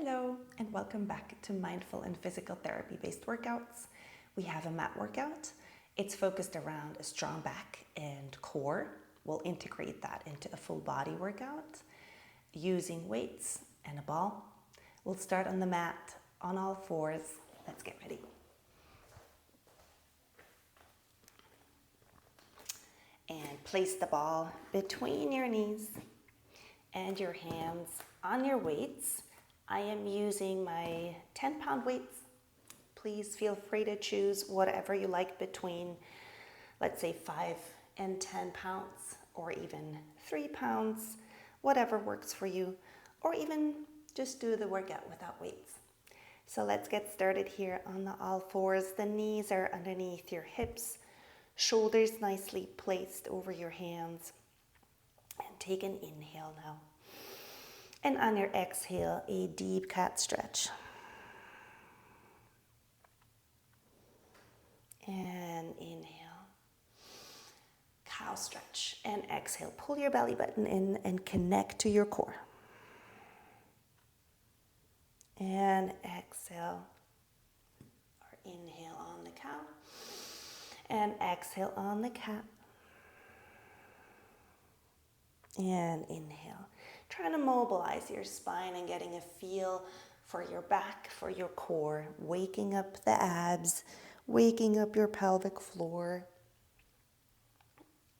Hello and welcome back to mindful and physical therapy based workouts. We have a mat workout. It's focused around a strong back and core. We'll integrate that into a full body workout using weights and a ball. We'll start on the mat on all fours. Let's get ready. And place the ball between your knees and your hands on your weights. I am using my 10-pound weights. Please feel free to choose whatever you like between, let's say, 5 and 10 pounds, or even 3 pounds, whatever works for you, or even just do the workout without weights. So let's get started here on the all fours. The knees are underneath your hips, shoulders nicely placed over your hands, and take an inhale now. And on your exhale, a deep cat stretch. And inhale, cow stretch. And exhale, pull your belly button in and connect to your core. And exhale, or inhale on the cow. And exhale on the cat. And inhale. Trying to mobilize your spine and getting a feel for your back, for your core, waking up the abs, waking up your pelvic floor,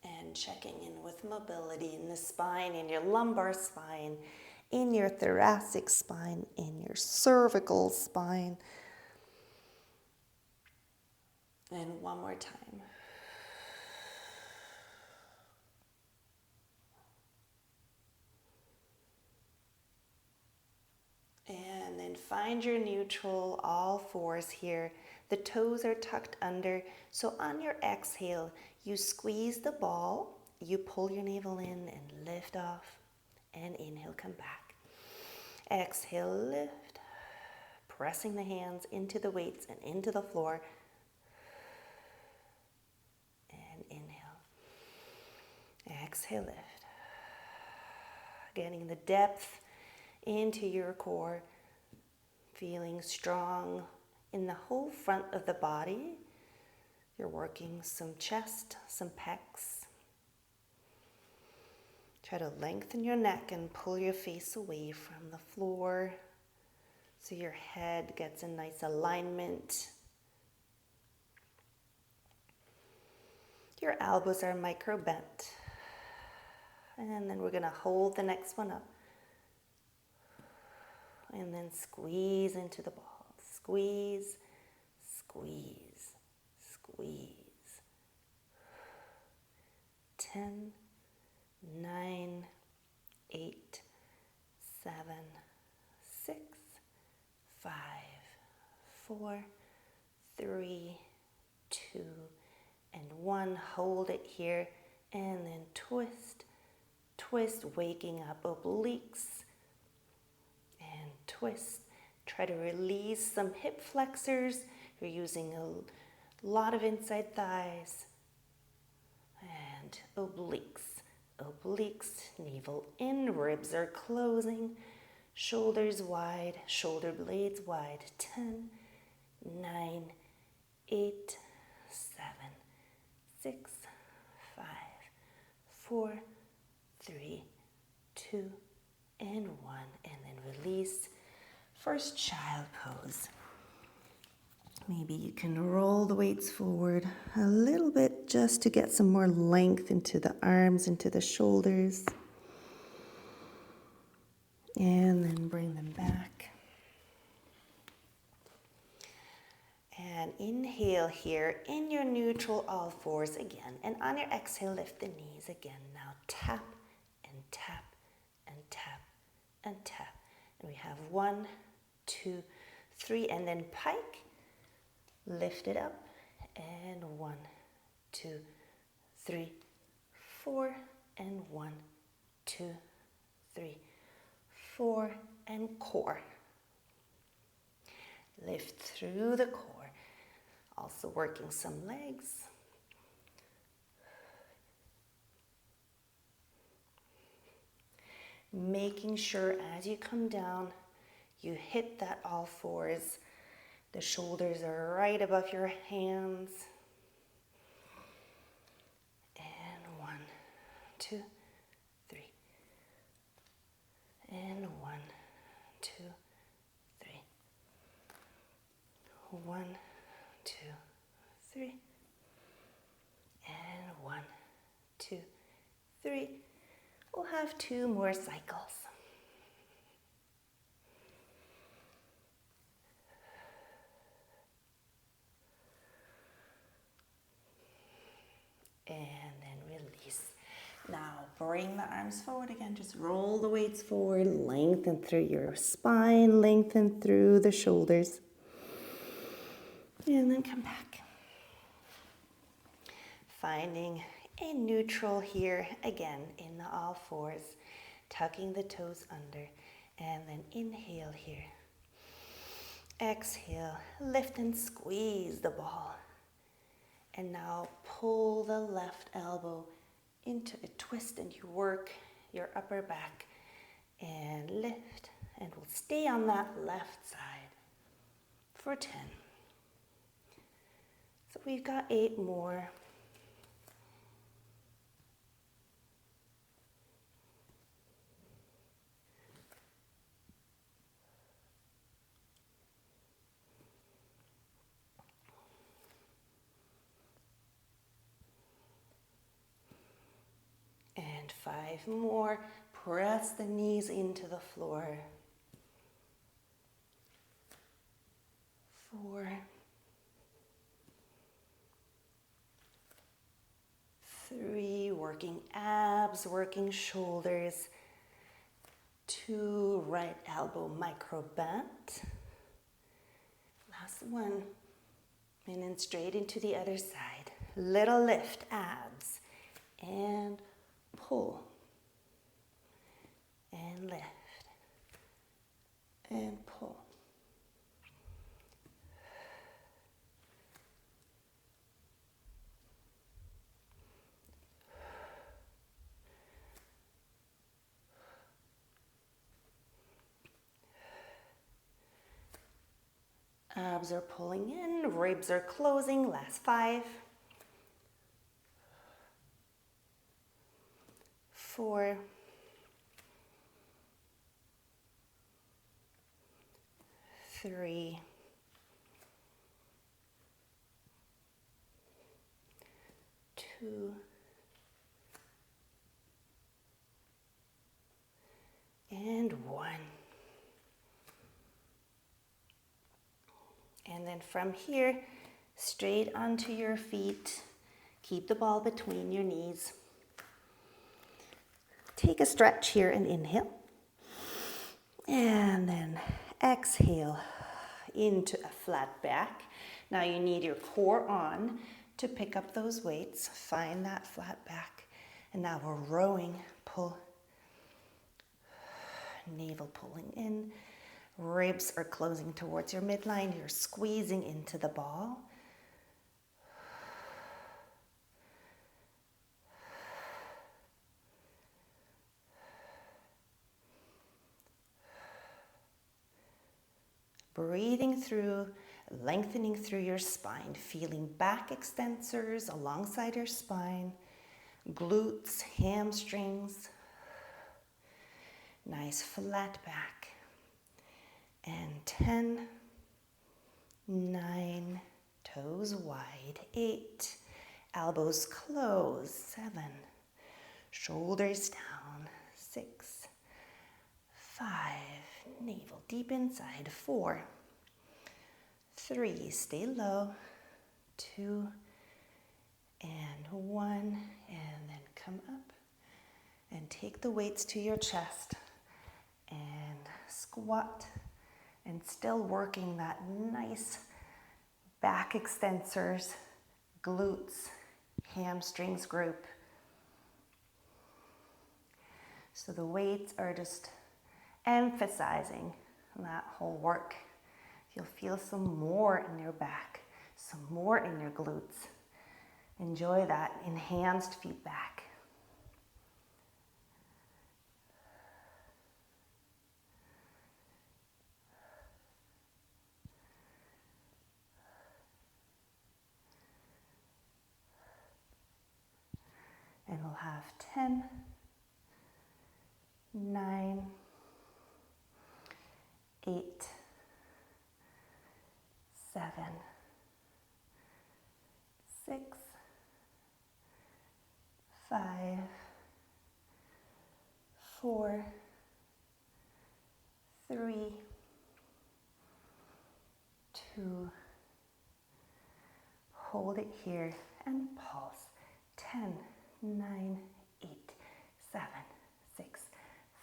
and checking in with mobility in the spine, in your lumbar spine, in your thoracic spine, in your cervical spine. And one more time. And then find your neutral, all fours here. The toes are tucked under. So on your exhale, you squeeze the ball, you pull your navel in and lift off. And inhale, come back. Exhale, lift. Pressing the hands into the weights and into the floor. And inhale. Exhale, lift. Getting the depth into your core, feeling strong in the whole front of the body. You're working some chest, some pecs. Try to lengthen your neck and pull your face away from the floor so your head gets a nice alignment. Your elbows are micro bent. And then we're going to hold the next one up. And then squeeze into the ball. Squeeze, squeeze, squeeze. 10, 9, 8, 7, 6, 5, 4, 3, 2, and 1. Hold it here. And then twist, twist, waking up obliques. And twist. Try to release some hip flexors. You're using a lot of inside thighs. And obliques. Obliques, navel in, ribs are closing. Shoulders wide, shoulder blades wide. 10, 9, 8, 7, 6, 5, 4, 3, 2, and 1, and then release. First child pose. Maybe you can roll the weights forward a little bit just to get some more length into the arms, into the shoulders. And then bring them back. And inhale here in your neutral all fours again. And on your exhale, lift the knees again. Now tap and tap and tap and tap. And we have 1, 2, 3, and then pike. Lift it up. And 1, 2, 3, 4, and 1, 2, 3, 4, and core. Lift through the core. Also working some legs. Making sure as you come down, You hit that all fours. The shoulders are right above your hands. And 1, 2, 3. And 1, 2, 3. 1, 2, 3. And 1, 2, 3. We'll have 2 more cycles. And then release. Now bring the arms forward again. Just roll the weights forward. Lengthen through your spine. Lengthen through the shoulders. And then come back. Finding a neutral here. Again, in the all fours. Tucking the toes under. And then inhale here. Exhale. Lift and squeeze the ball. And now pull the left elbow into a twist and you work your upper back and lift. And we'll stay on that left side for 10. So we've got 8 more. And 5 more. Press the knees into the floor. 4. 3. Working abs, working shoulders. 2. Right elbow micro bent. Last one. And then straight into the other side. Little lift, abs. And pull. And lift. And pull. Abs are pulling in, ribs are closing. Last 5. 4. 3. 2. And 1. And then from here, straight onto your feet. Keep the ball between your knees. Take a stretch here and inhale. And then exhale into a flat back. Now you need your core on to pick up those weights. Find that flat back. And now we're rowing. Pull. Navel pulling in. Ribs are closing towards your midline. You're squeezing into the ball. Breathing through, lengthening through your spine, feeling back extensors alongside your spine, glutes, hamstrings, nice flat back. And 10, 9, toes wide, 8, elbows close, 7, shoulders down, 6, 5, navel deep inside, 4, 3, stay low, 2, and 1, and then come up and take the weights to your chest and squat. And still working that nice back extensors, glutes, hamstrings group. So the weights are just emphasizing that whole work. You'll feel some more in your back, some more in your glutes. Enjoy that enhanced feedback. And we'll have 10, 9, 8, 7, 6, 5, 4, 3, 2, hold it here and pulse. 10, 9, 8, 7, 6,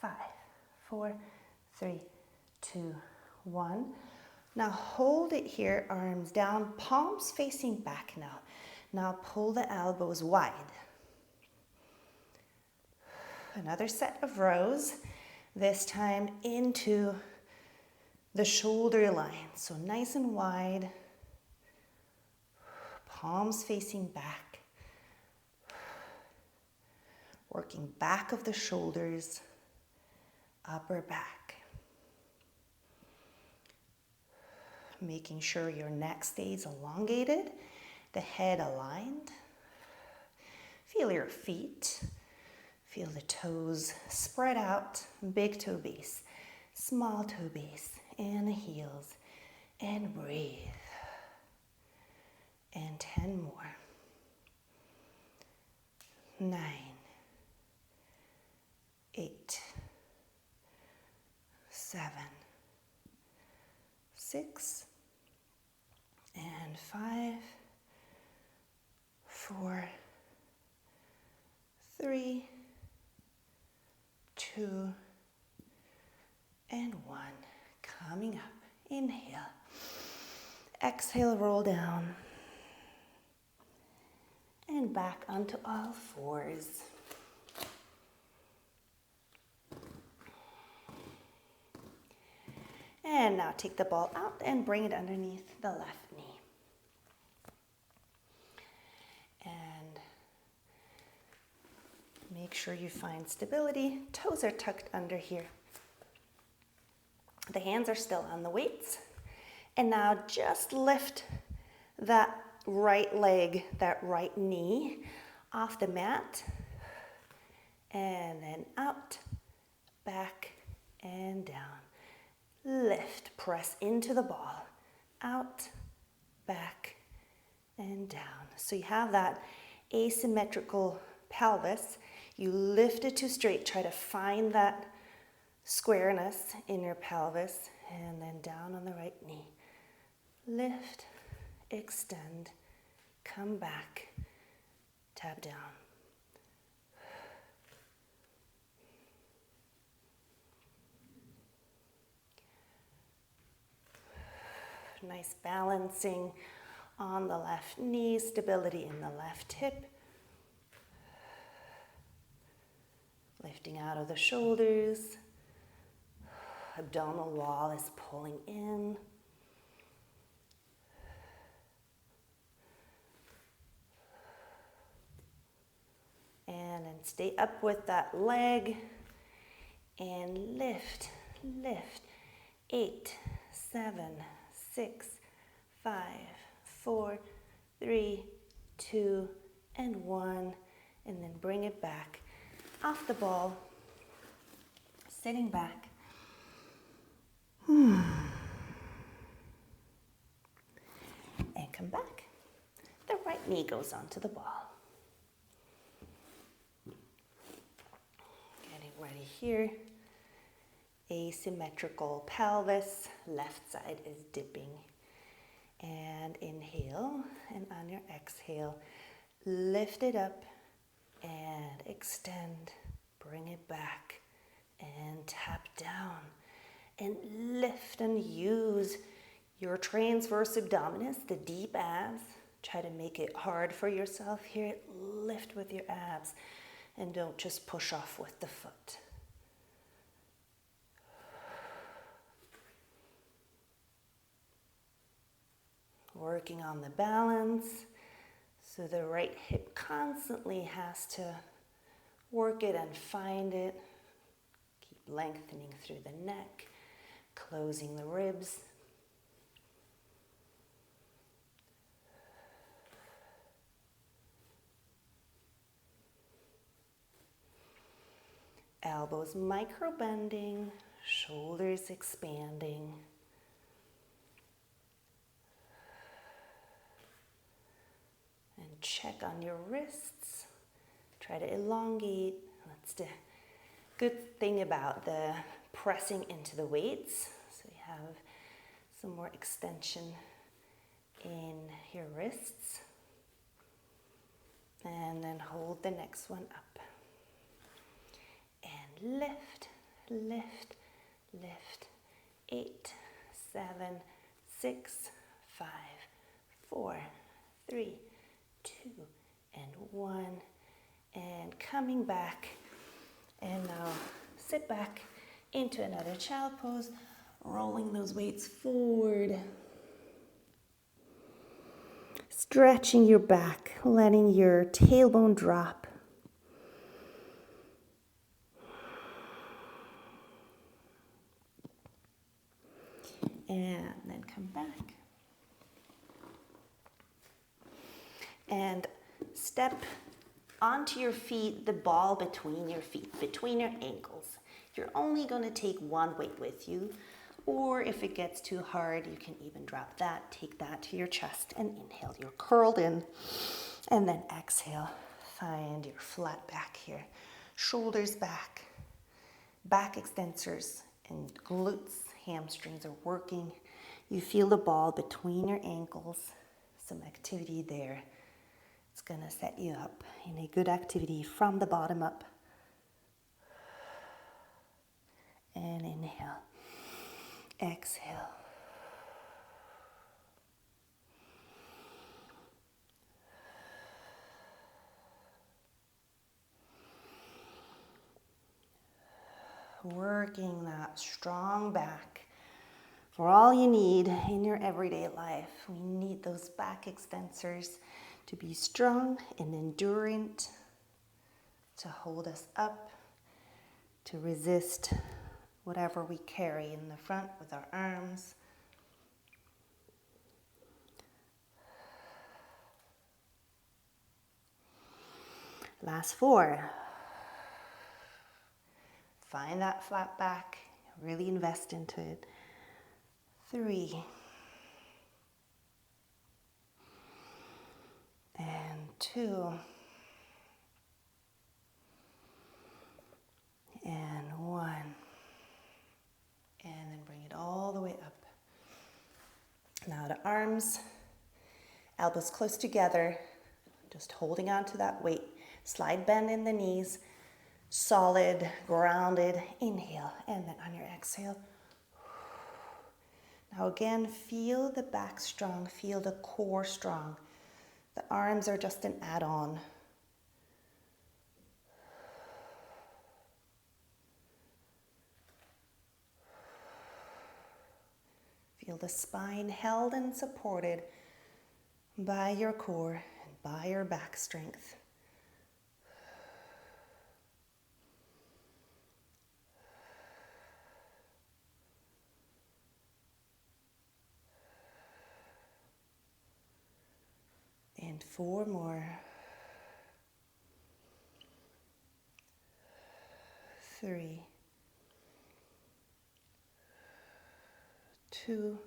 5, 4, 3, 2, 1. Now hold it here, arms down, palms facing back now. Now pull the elbows wide. Another set of rows, this time into the shoulder line. So nice and wide, palms facing back. Working back of the shoulders, upper back. Making sure your neck stays elongated, the head aligned. Feel your feet. Feel the toes spread out, big toe base, small toe base, and the heels. And breathe. And 10 more. 9, 8, 7, 6, and 5, 4, 3, 2, and 1. Coming up. Inhale. Exhale, roll down. And back onto all fours. And now take the ball out and bring it underneath the left knee. And make sure you find stability. Toes are tucked under here. The hands are still on the weights. And now just lift that right leg, that right knee off the mat. And then out, back, and down. Lift, press into the ball. Out, back, and down. So you have that asymmetrical pelvis. You lift it to straight. Try to find that squareness in your pelvis. And then down on the right knee. Lift, extend, come back, tap down. Nice balancing on the left knee, stability in the left hip. Lifting out of the shoulders. Abdominal wall is pulling in. And then stay up with that leg. And lift, lift. 8, 7, 6, 5, 4, 3, 2, and 1. And then bring it back off the ball. Sitting back. And come back. The right knee goes onto the ball. Getting ready here. Asymmetrical pelvis. Left side is dipping. And inhale. And on your exhale, lift it up and extend. Bring it back and tap down. And lift and use your transverse abdominis, the deep abs. Try to make it hard for yourself here. Lift with your abs and don't just push off with the foot. Working on the balance. So the right hip constantly has to work it and find it. Keep lengthening through the neck. Closing the ribs. Elbows micro bending, shoulders expanding. And check on your wrists. Try to elongate. That's the good thing about the pressing into the weights. So you have some more extension in your wrists. And then hold the next one up. And lift, lift, lift. 8, 7, 6, 5, 4, 3, 2, and 1. And coming back. And now sit back into another child pose, rolling those weights forward. Stretching your back, letting your tailbone drop. And then come back. And step onto your feet, the ball between your feet, between your ankles. You're only going to take one weight with you, or if it gets too hard, you can even drop that, take that to your chest, and inhale. You're curled in, and then exhale. Find your flat back here. Shoulders back, back extensors and glutes, hamstrings are working. You feel the ball between your ankles, some activity there. It's going to set you up in a good activity from the bottom up. And inhale. Exhale. Working that strong back for all you need in your everyday life. We need those back extensors to be strong and endurant, to hold us up, to resist whatever we carry in the front with our arms. Last 4. Find that flat back, really invest into it. 3. And 2. And 1. And then bring it all the way up. Now the arms, elbows close together, just holding on to that weight. Slide bend in the knees, solid, grounded. Inhale, and then on your exhale. Now again, feel the back strong, feel the core strong. The arms are just an add-on. Feel the spine held and supported by your core and by your back strength. And 4 more. 3. 2.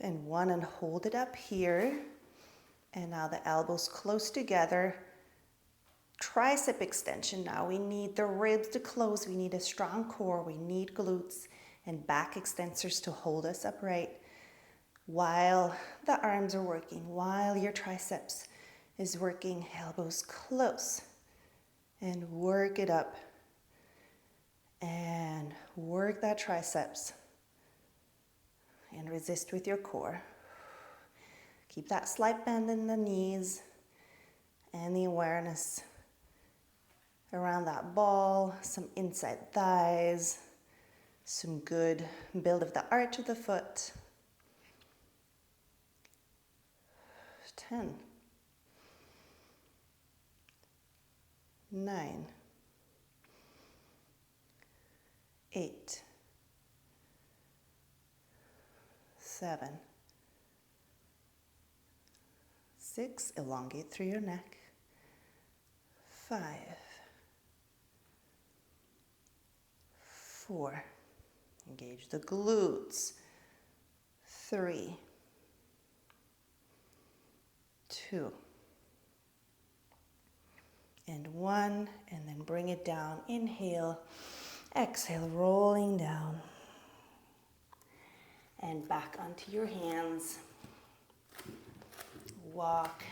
And 1, and hold it up here. And now the elbows close together. Tricep extension now. We need the ribs to close. We need a strong core. We need glutes and back extensors to hold us upright while the arms are working, while your triceps is working. Elbows close. And work it up. And work that triceps. And resist with your core. Keep that slight bend in the knees and the awareness around that ball, some inside thighs, some good build of the arch of the foot. 10, 9, 8, 7, 6, elongate through your neck. 5, 4. Engage the glutes. 3, 2, and 1, and then bring it down. Inhale, exhale, rolling down. And back onto your hands. Walk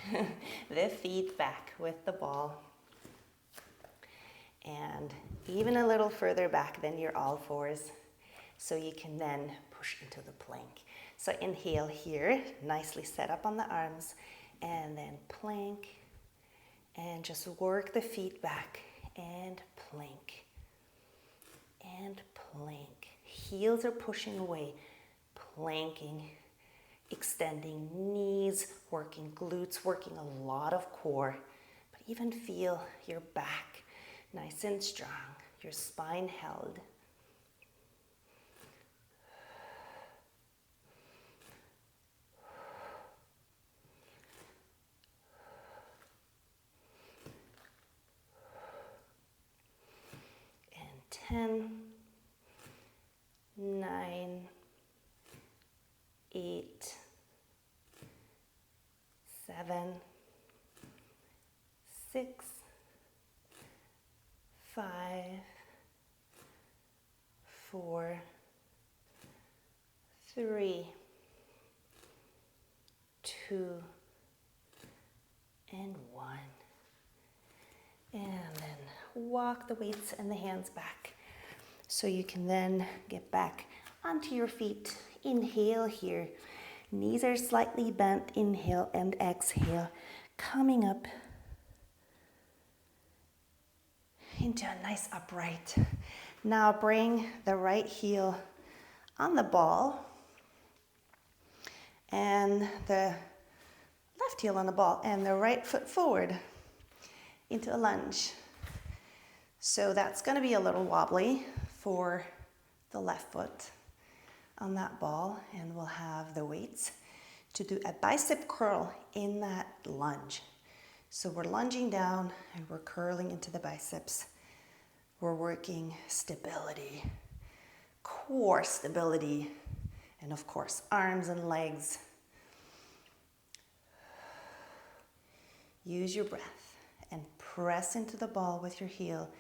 the feet back with the ball. And even a little further back than your all fours, so you can then push into the plank. So inhale here, nicely set up on the arms, and then plank, and just work the feet back, and plank, and plank. Heels are pushing away, planking, extending knees, working glutes, working a lot of core, but even feel your back nice and strong, your spine held. And 10, 9, 8, 7, 6, 5, 4, 3, 2, and 1. And then walk the weights and the hands back. So you can then get back onto your feet. Inhale here. Knees are slightly bent. Inhale and exhale. Coming up into a nice upright. Now bring the right heel on the ball and the left heel on the ball and the right foot forward into a lunge. So that's going to be a little wobbly for the left foot on that ball, and we'll have the weights to do a bicep curl in that lunge. So we're lunging down and we're curling into the biceps. We're working stability, core stability, and of course, arms and legs. Use your breath and press into the ball with your heel.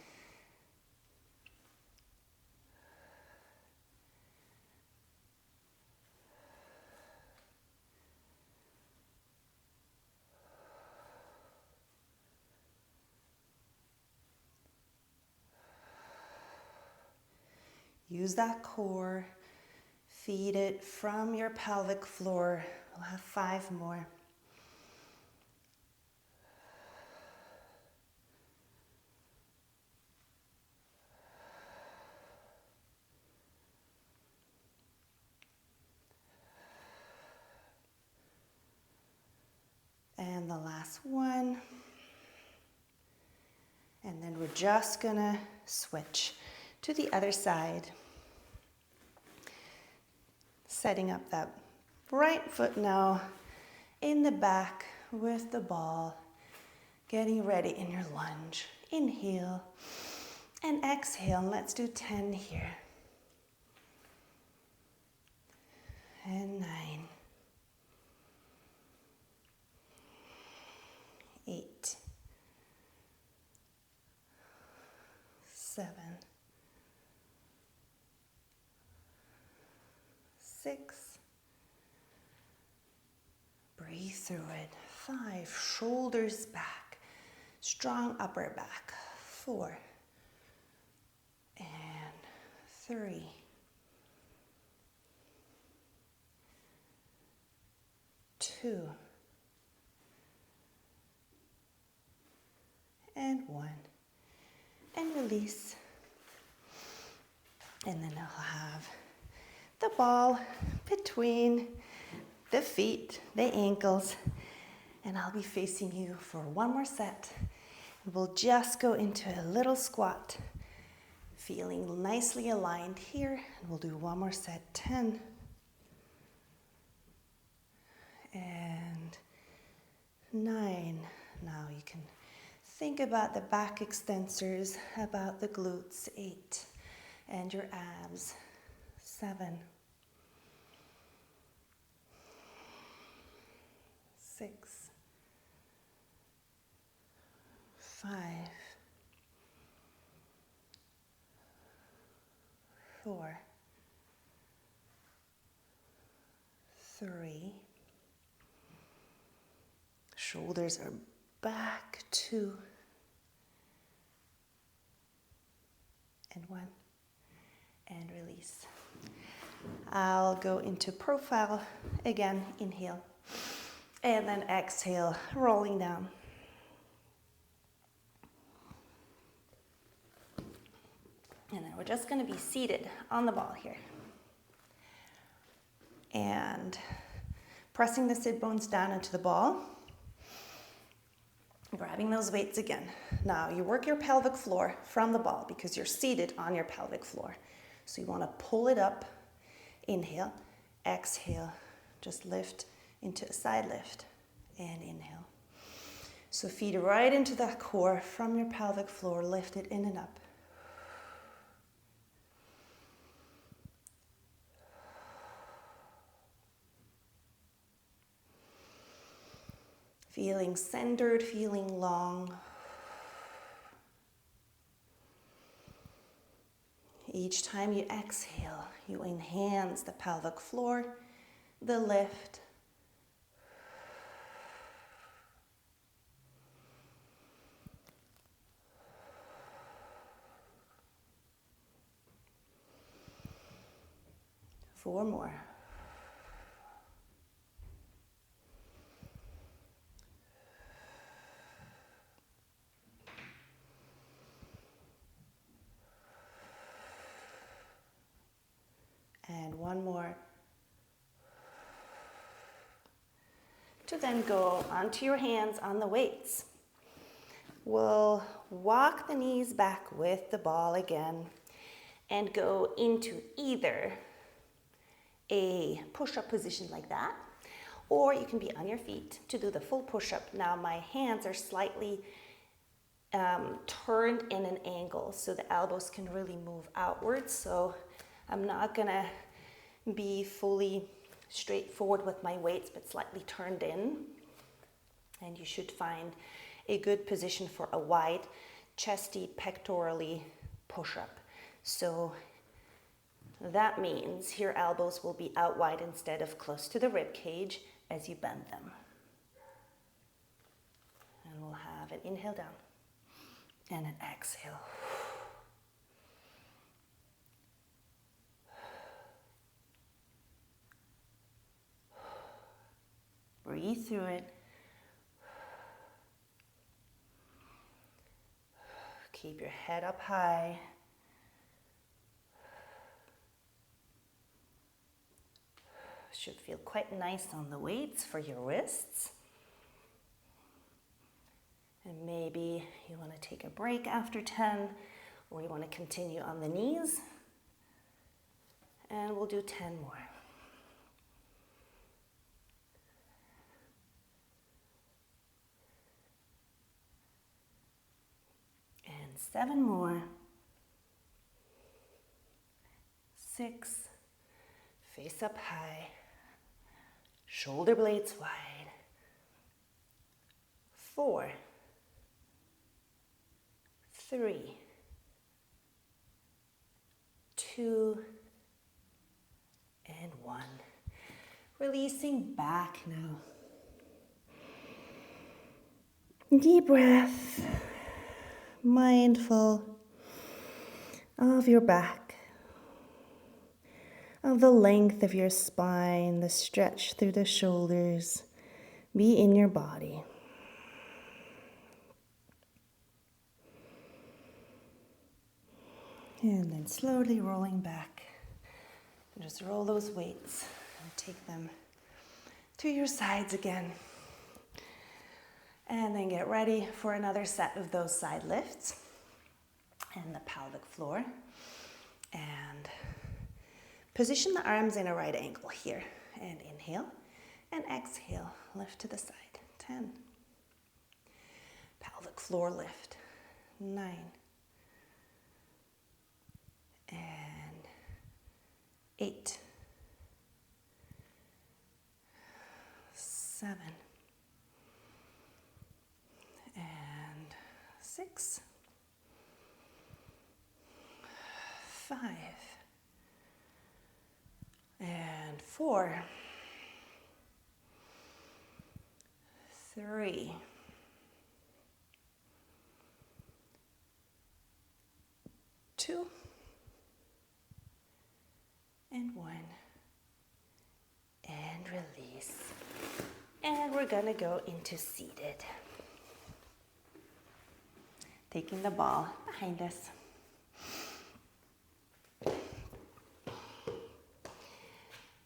Use that core, feed it from your pelvic floor. We'll have 5 more. And the last one. And then we're just gonna switch to the other side. Setting up that right foot now in the back with the ball. Getting ready in your lunge. Inhale and exhale. And let's do 10 here. And 9. 8. 7. 6. Breathe through it. 5. Shoulders back. Strong upper back. 4. And 3. 2. And 1. And release. And then I'll have the ball between the feet, the ankles, and I'll be facing you for one more set. We'll just go into a little squat, feeling nicely aligned here, and we'll do one more set. 10. And 9. Now you can think about the back extensors, about the glutes. 8. and your abs. 7, 6, 5, 4, 3. Shoulders are back, 2, and 1, and release. I'll go into profile again, inhale, and then exhale, rolling down. And then we're just going to be seated on the ball here. And pressing the sit bones down into the ball. Grabbing those weights again. Now you work your pelvic floor from the ball because you're seated on your pelvic floor. So you want to pull it up. Inhale, exhale, just lift into a side lift, and inhale. So feet right into that core from your pelvic floor, lift it in and up. Feeling centered, feeling long. Each time you exhale, you enhance the pelvic floor, the lift. Four more. And one more. To then go onto your hands on the weights. We'll walk the knees back with the ball again and go into either a push-up position like that, or you can be on your feet to do the full push-up. Now my hands are slightly turned in an angle so the elbows can really move outwards. So I'm not gonna be fully straightforward with my weights, but slightly turned in. And you should find a good position for a wide, chesty, pectorally push-up. So that means your elbows will be out wide instead of close to the rib cage as you bend them. And we'll have an inhale down and an exhale. Breathe through it. Keep your head up high. Should feel quite nice on the weights for your wrists. And maybe you want to take a break after 10, or you want to continue on the knees. And we'll do 10 more. And 7 more. 6. Face up high. Shoulder blades wide. 4. 3. 2. And 1. Releasing back now. Deep breath. Mindful of your back, of the length of your spine, the stretch through the shoulders. Be in your body. And then slowly rolling back. And just roll those weights and take them to your sides again. And then get ready for another set of those side lifts and the pelvic floor. And position the arms in a right angle here. And inhale and exhale. Lift to the side. 10. Pelvic floor lift. 9. And 8, 7, and 6, 5, and 4, 3, 2, and 1, and release. And we're gonna go into seated. Taking the ball behind us.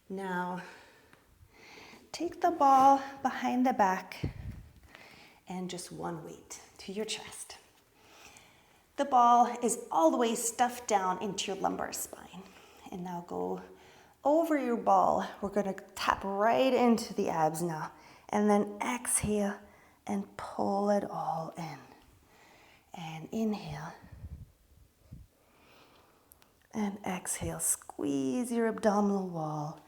Now, take the ball behind the back and just one weight to your chest. The ball is all the way stuffed down into your lumbar spine. And now go over your ball. We're gonna tap right into the abs now. And then exhale and pull it all in. And inhale. And exhale, squeeze your abdominal wall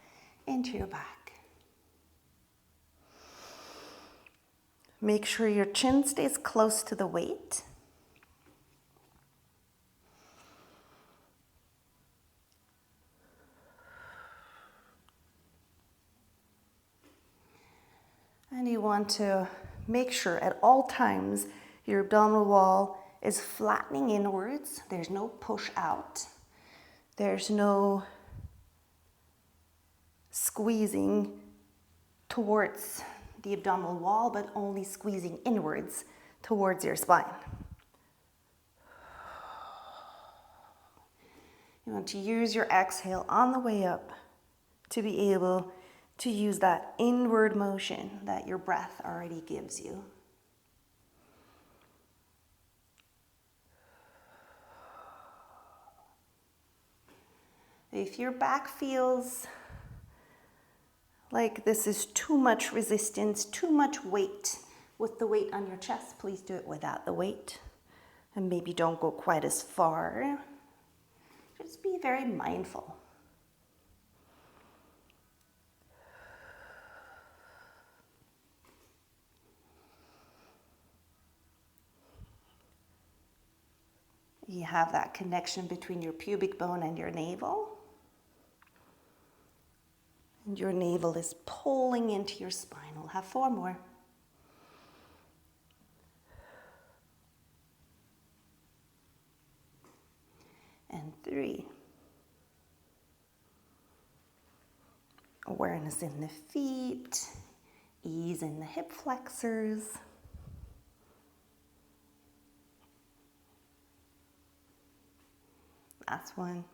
into your back. Make sure your chin stays close to the weight. And you want to make sure at all times your abdominal wall is flattening inwards. There's no push out. There's no squeezing towards the abdominal wall, but only squeezing inwards towards your spine. You want to use your exhale on the way up to be able to use that inward motion that your breath already gives you. If your back feels like this is too much resistance, too much weight with the weight on your chest, please do it without the weight. And maybe don't go quite as far. Just be very mindful. You have that connection between your pubic bone and your navel. And your navel is pulling into your spine. We'll have 4 more. And 3. Awareness in the feet, ease in the hip flexors. Last one.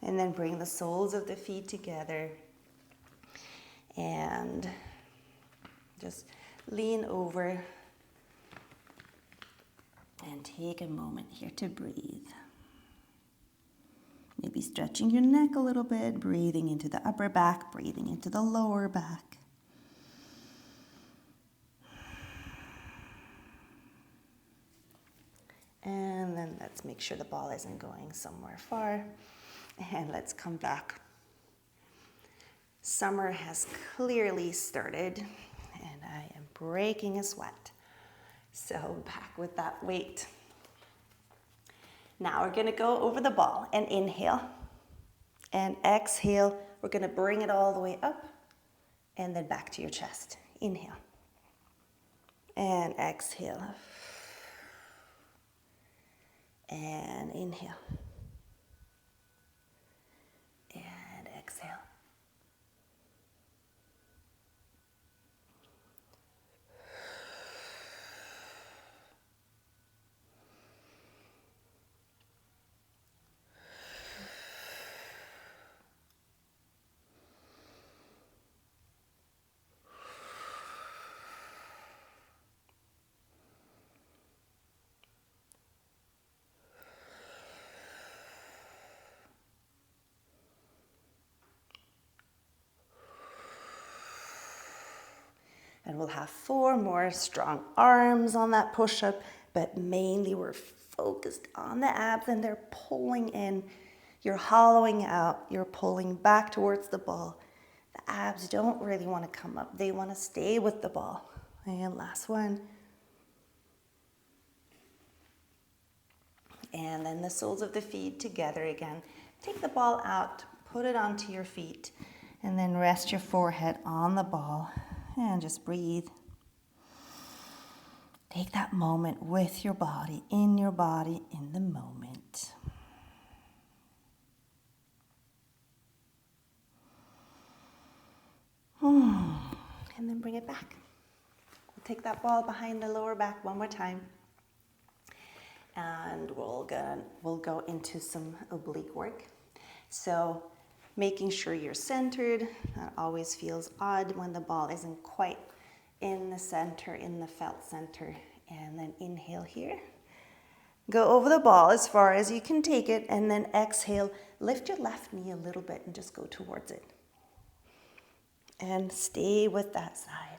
And then bring the soles of the feet together and just lean over and take a moment here to breathe. Maybe stretching your neck a little bit, breathing into the upper back, breathing into the lower back. And then let's make sure the ball isn't going somewhere far. And let's come back. Summer has clearly started, and I am breaking a sweat. So back with that weight. Now we're gonna go over the ball and inhale. And exhale, we're gonna bring it all the way up and then back to your chest. Inhale. And exhale. And inhale. And exhale. And we'll have 4 more strong arms on that push-up. but mainly we're focused on the abs and they're pulling in. You're hollowing out, you're pulling back towards the ball. The abs don't really want to come up. They want to stay with the ball. And last one. And then the soles of the feet together again. Take the ball out, put it onto your feet, and then rest your forehead on the ball and just breathe. Take that moment with your body, in the moment. And then bring it back. We'll take that ball behind the lower back one more time. And we'll go into some oblique work. So making sure you're centered. That always feels odd when the ball isn't quite in the center, in the felt center. And then inhale here. Go over the ball as far as you can take it, and then exhale. Lift your left knee a little bit and just go towards it. And stay with that side.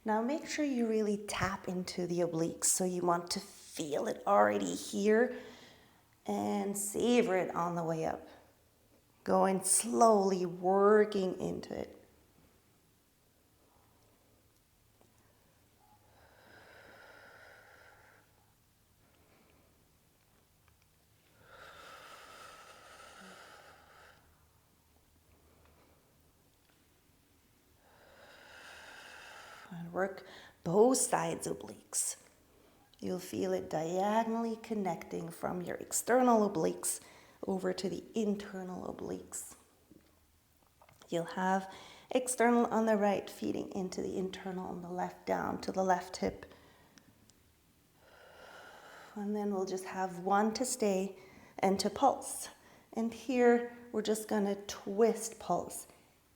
Now make sure you really tap into the obliques. So you want to feel it already here and savor it on the way up. Going slowly, working into it. And work both sides obliques. You'll feel it diagonally connecting from your external obliques over to the internal obliques. You'll have external on the right feeding into the internal on the left, down to the left hip. And then we'll just have one to stay and to pulse. And here we're just going to twist pulse.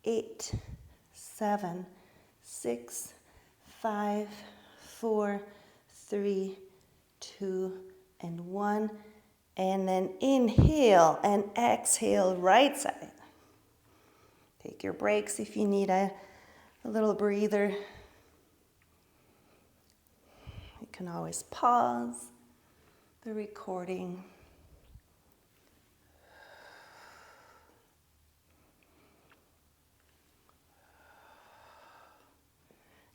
8, 7, 6, 5, 4, 3, 2, and 1. And then inhale and exhale right side. Take your breaks if you need a little breather. You can always pause the recording.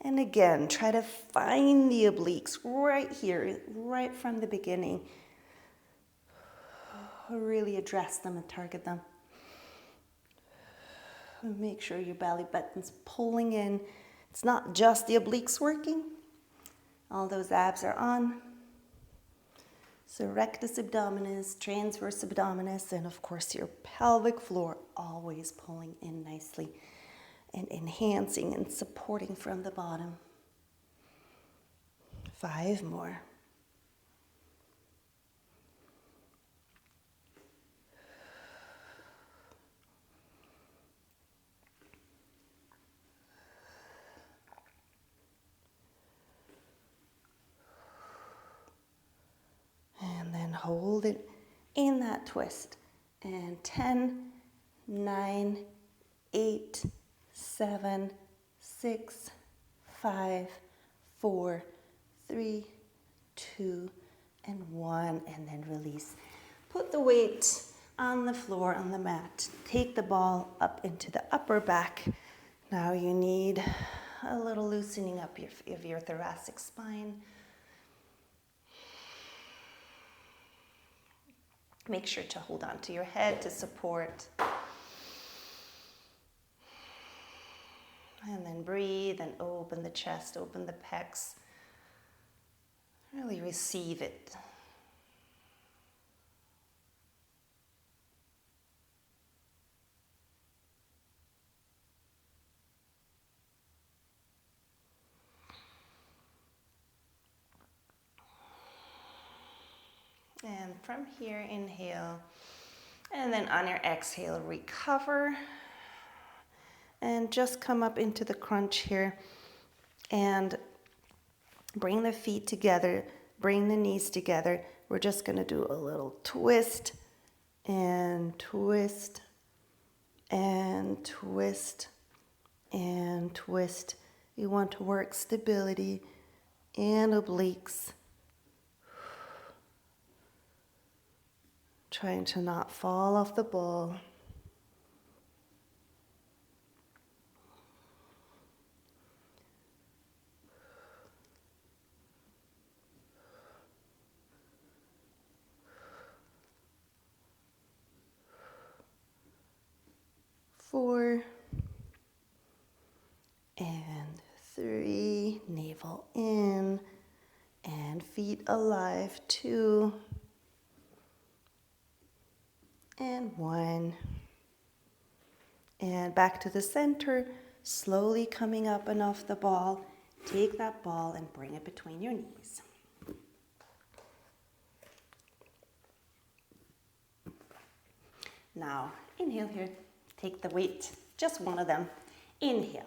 And again, try to find the obliques right here, right from the beginning. Really address them and target them. Make sure your belly button's pulling in. It's not just the obliques working. All those abs are on. So rectus abdominis, transverse abdominis, and of course your pelvic floor always pulling in nicely and enhancing and supporting from the bottom. 5 more. And then hold it in that twist. And 10, 9, 8, 7, 6, 5, 4, 3, 2, and 1. And then release. Put the weight on the floor, on the mat. Take the ball up into the upper back. Now you need a little loosening up of your thoracic spine. Make sure to hold on to your head to support. And then breathe and open the chest, open the pecs. Really receive it. And from here, inhale. And then on your exhale, recover. And just come up into the crunch here. And bring the feet together. Bring the knees together. We're just going to do a little twist and twist and twist and twist You want to work stability and obliques. Trying to not fall off the ball. Four. And 3, navel in, and feet alive, 2, and 1. And back to the center, slowly coming up and off the ball. Take that ball and bring it between your knees. Now, inhale here, take the weight, just one of them. Inhale.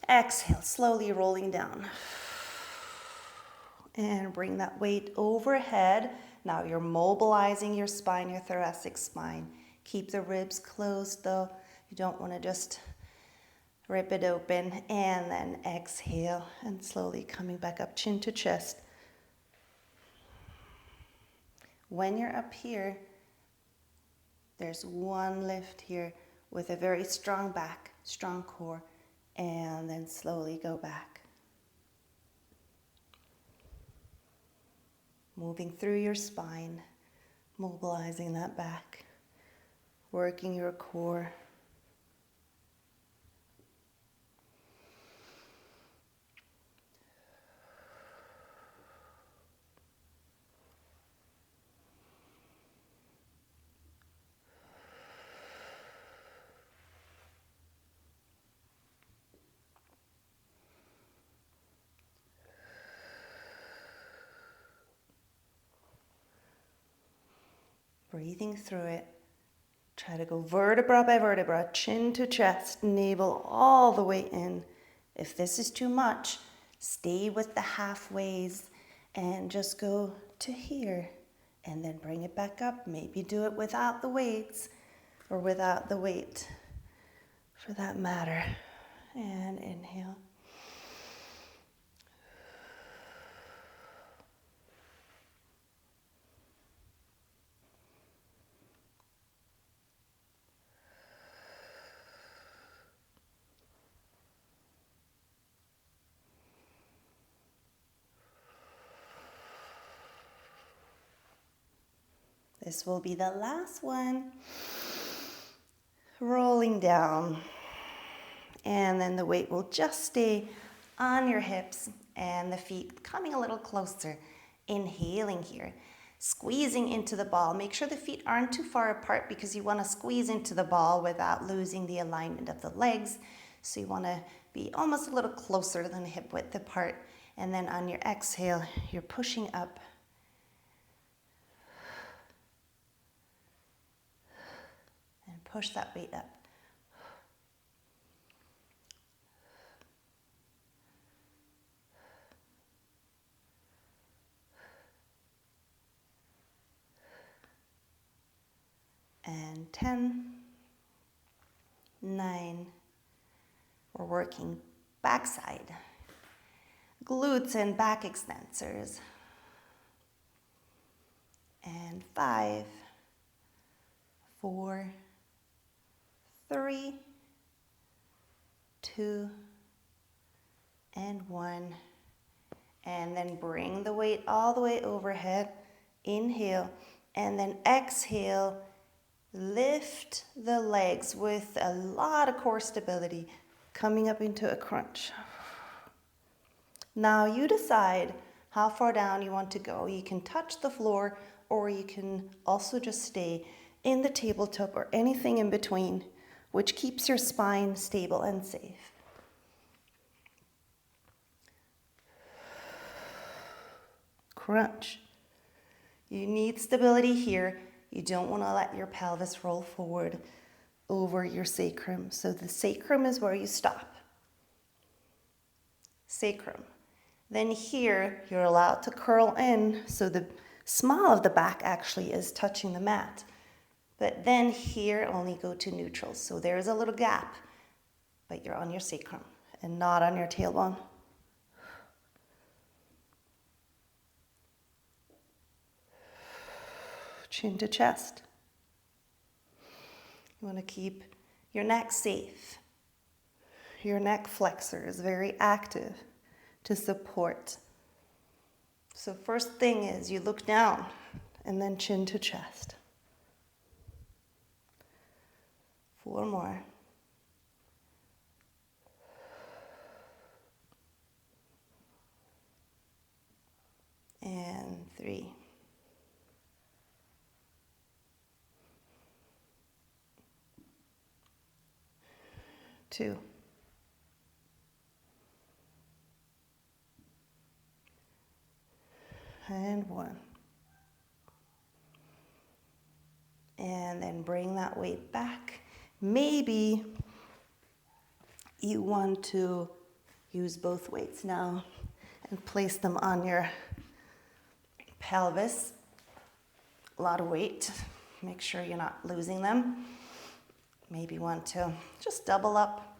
Exhale, slowly rolling down. And bring that weight overhead. Now you're mobilizing your spine, your thoracic spine. Keep the ribs closed though. You don't want to just rip it open. And then exhale and slowly coming back up, chin to chest. When you're up here, there's one lift here with a very strong back, strong core. And then slowly go back. Moving through your spine, mobilizing that back, working your core. Breathing through it. Try to go vertebra by vertebra, chin to chest, navel all the way in. If this is too much, stay with the halfways and just go to here and then bring it back up. Maybe do it without the weights or without the weight for that matter. And inhale. This will be the last one. Rolling down. And then the weight will just stay on your hips and the feet coming a little closer. Inhaling here. Squeezing into the ball. Make sure the feet aren't too far apart because you want to squeeze into the ball without losing the alignment of the legs. So you want to be almost a little closer than hip width apart. And then on your exhale, you're pushing up. Push that weight up. And 10, 9, we're working backside, glutes and back extensors. And 5, 4, 3, 2, and 1. And then bring the weight all the way overhead. Inhale, and then exhale. Lift the legs with a lot of core stability, coming up into a crunch. Now you decide how far down you want to go. You can touch the floor, or you can also just stay in the tabletop or anything in between, which keeps your spine stable and safe. Crunch. You need stability here. You don't want to let your pelvis roll forward over your sacrum. So the sacrum is where you stop. Sacrum. Then here, you're allowed to curl in, so the small of the back actually is touching the mat. But then here, only go to neutral. So there's a little gap, but you're on your sacrum. and not on your tailbone. Chin to chest. You want to keep your neck safe. Your neck flexor is very active to support. So first thing is you look down and then chin to chest. 4 more. And 3. Two. And 1. And then bring that weight back. Maybe you want to use both weights now and place them on your pelvis. A lot of weight. Make sure you're not losing them. Maybe you want to just double up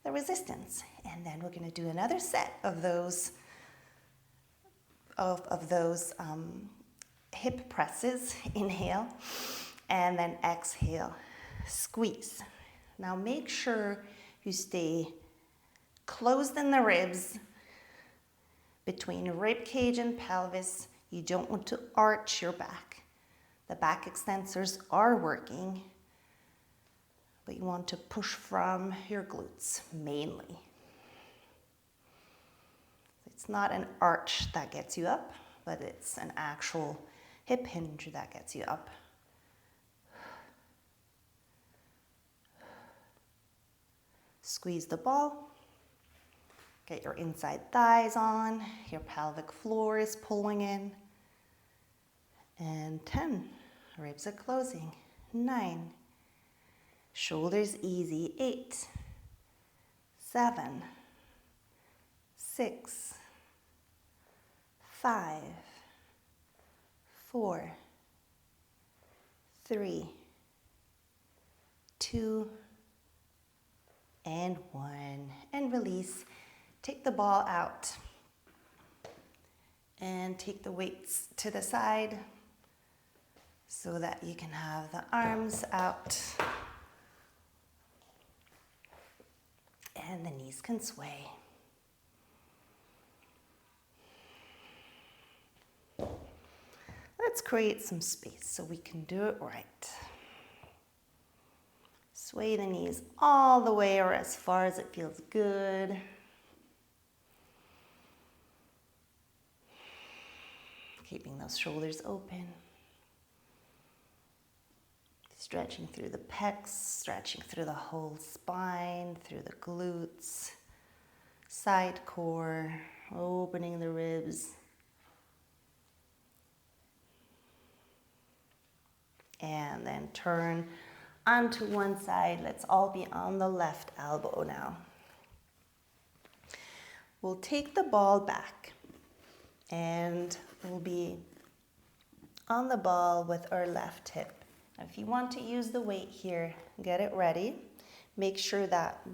the resistance. And then we're going to do another set of those hip presses. Inhale, and then exhale, squeeze. Now make sure you stay closed in the ribs, between rib cage and pelvis. You don't want to arch your back. The back extensors are working, but you want to push from your glutes mainly. It's not an arch that gets you up, but it's an actual hip hinge that gets you up. Squeeze the ball. Get your inside thighs on. Your pelvic floor is pulling in. And 10. Ribs are closing. 9. Shoulders easy. 8. 7. 6. 5. 4. 3. 2. And 1. And release. Take the ball out. And take the weights to the side so that you can have the arms out. And the knees can sway. Let's create some space so we can do it right. Sway the knees all the way or as far as it feels good. Keeping those shoulders open. Stretching through the pecs, stretching through the whole spine, through the glutes, side core, opening the ribs. And then turn onto one side. Let's all be on the left elbow now. We'll take the ball back and we'll be on the ball with our left hip. If you want to use the weight here, get it ready. Make sure that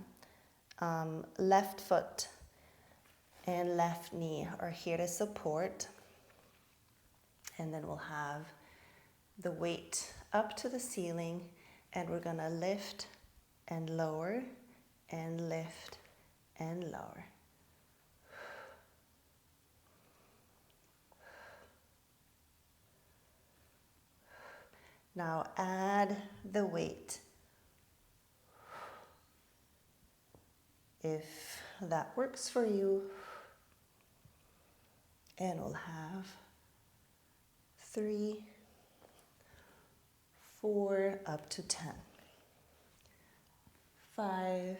left foot and left knee are here to support. And then we'll have the weight up to the ceiling, and we're gonna lift and lower and lift and lower. Now add the weight. If that works for you, and we'll have 3, 4, up to 10. 5,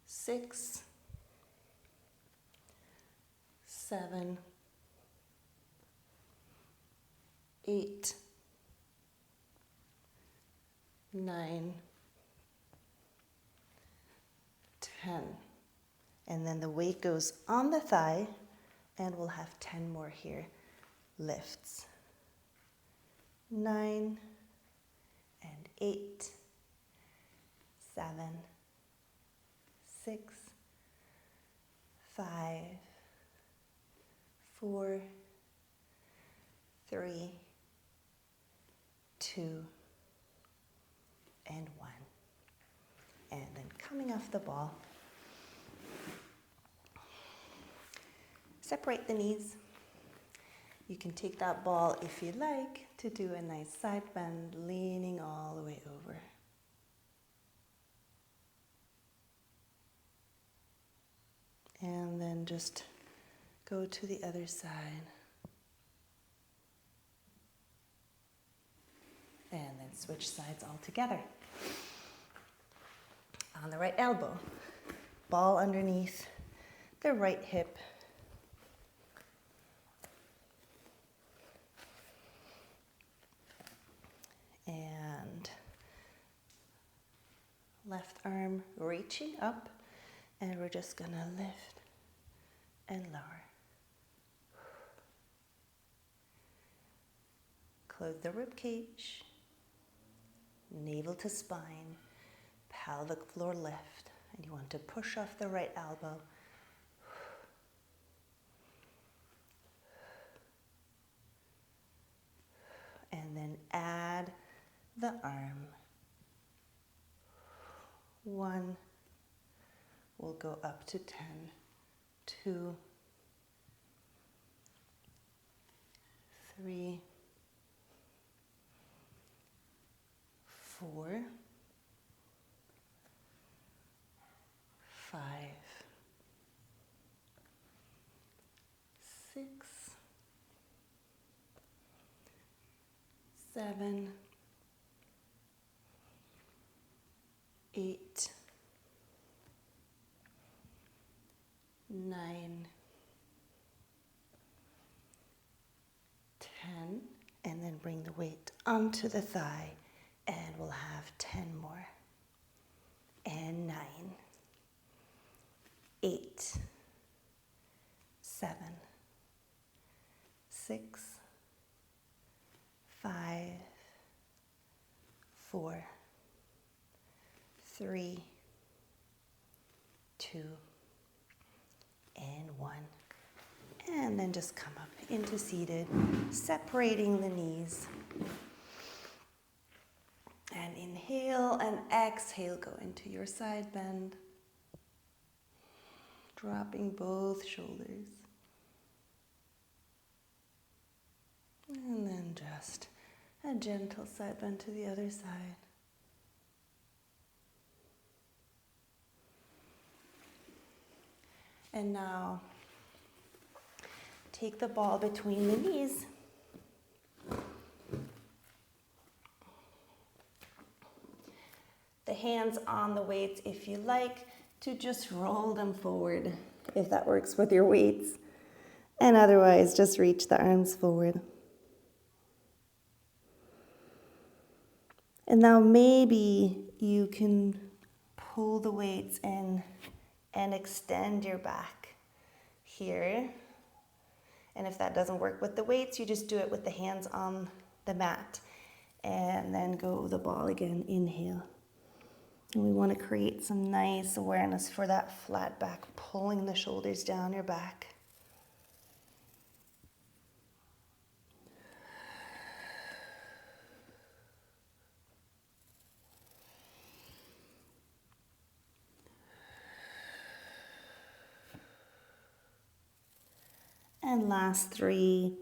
6, 7, 8, 9, 10. And then the weight goes on the thigh, and we'll have 10 more here. Lifts. 9 and 8, 7, 6, 5, 4, 3, 2, and 1. And then coming off the ball, separate the knees. You can take that ball if you like to do a nice side bend, leaning all the way over. And then just go to the other side. And then switch sides altogether. On the right elbow, ball underneath the right hip. And left arm reaching up, and we're just gonna lift and lower. Close the rib cage, navel to spine, pelvic floor lift, and you want to push off the right elbow. And then add the arm. 1, we'll go up to 10, 2, 3, 4, 5, 6, 7, 8, 9, 10, and then bring the weight onto the thigh, and we'll have 10 more. And 9, 8, 7, 6, 5, 4, 3, 2, and 1. And then just come up into seated, separating the knees. And inhale and exhale, go into your side bend. Dropping both shoulders. And then just a gentle side bend to the other side. And now, take the ball between the knees. The hands on the weights if you like to just roll them forward if that works with your weights. And otherwise, just reach the arms forward. And now maybe you can pull the weights in and extend your back here. And if that doesn't work with the weights, you just do it with the hands on the mat. And then go the ball again, inhale. And we want to create some nice awareness for that flat back, pulling the shoulders down your back. And last 3.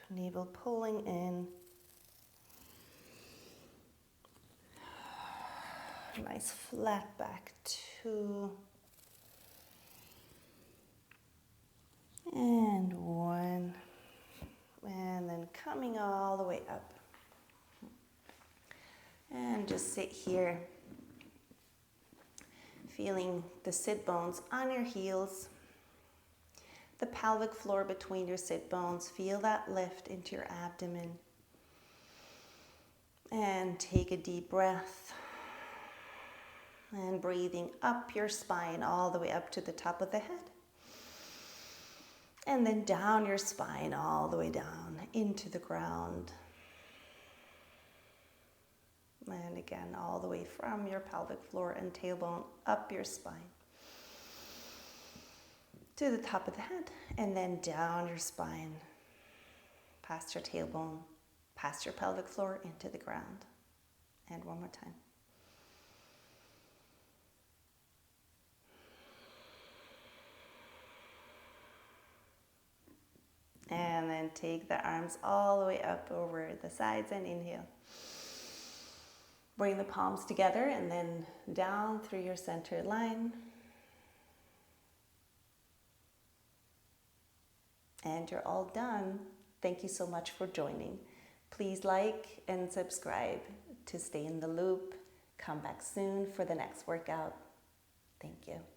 Navel pulling in. Nice flat back, 2. And 1. And then coming all the way up. And just sit here. Feeling the sit bones on your heels, the pelvic floor between your sit bones. Feel that lift into your abdomen. And take a deep breath. And breathing up your spine all the way up to the top of the head. And then down your spine all the way down into the ground. And again, all the way from your pelvic floor and tailbone up your spine to the top of the head, and then down your spine, past your tailbone, past your pelvic floor, into the ground. And one more time. And then take the arms all the way up over the sides and inhale. Bring the palms together and then down through your center line. And you're all done. Thank you so much for joining. Please like and subscribe to stay in the loop. Come back soon for the next workout. Thank you.